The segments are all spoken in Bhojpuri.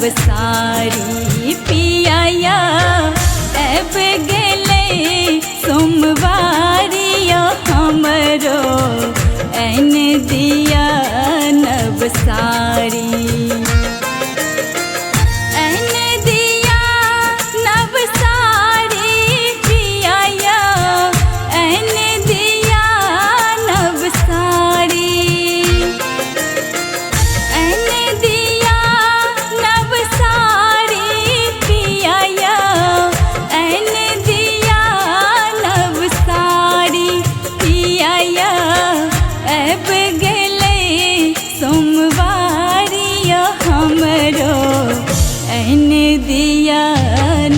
नवसारी पियाया अब गेले सोमवारिया हमरो एन दिया नवसारी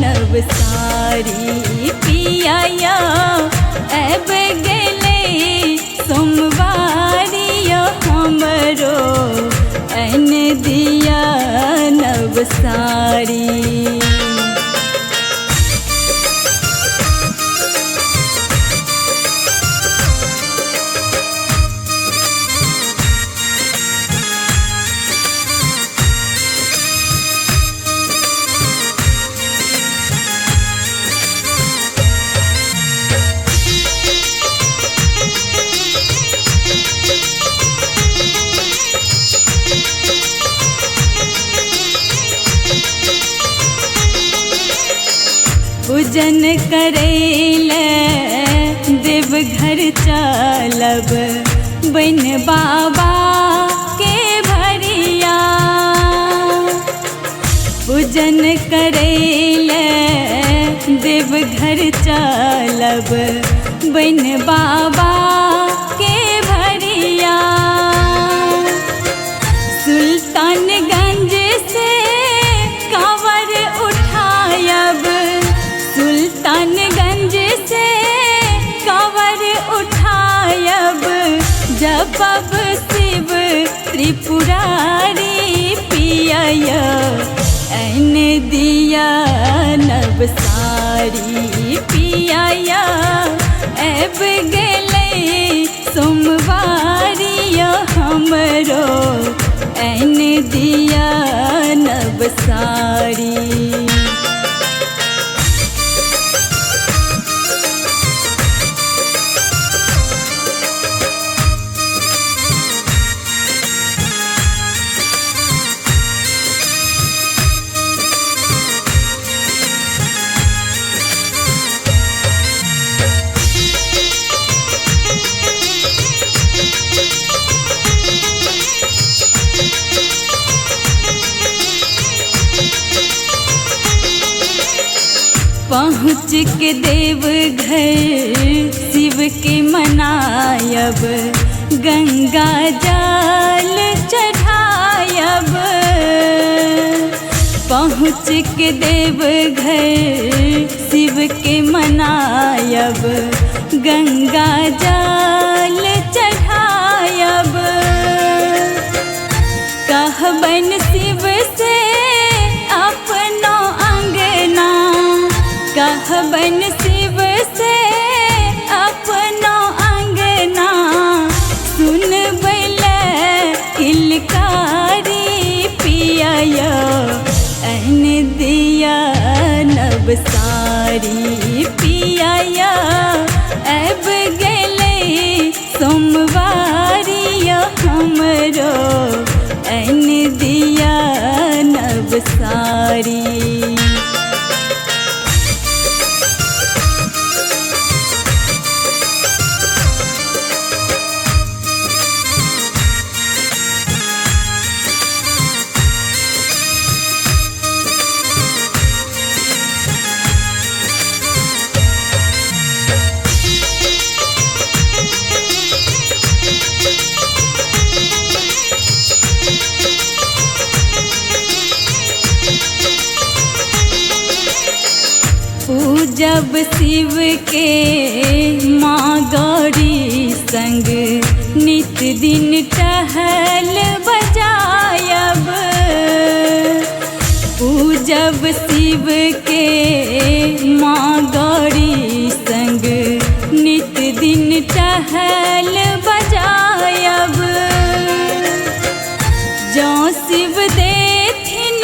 नवसारी पियाया अब गेले सोमवारिया हमरो एन दिया नवसारी। पूजन करेल देवघर चलब बन बाबा के भरिया। पूजन करेल देवघर चलब बन बाबा के भरिया। सुल्तानगंज से कांवर उठायब, सुल्तानगंज से कांवर उठायब, जपब शिव त्रिपुरारी पियाया एन दिया नवसारी पियाया अब गेले सोमवारिया हमरो एन दिया नवसारी। पहुँच के देवघर शिव के मनायब, गंगा जल चढ़ायब। पहुँच के देवघर शिव के मनायब, गंगा जल चढ़ायब। कहबन शिव से अपनो अंगना, कहबन शिव से अपनो अंगना, सुनबैल किलकारी पियाया एन दिया नवसारी पियाया अब गेले सोमवारिया हमरो एन दिया नवसारी। जब शिव के माँ गौरी संग नित दिन टहल बजायब। पूजब शिव के माँ गौरी संग नित दिन टहल बजायब। जो शिव देथिन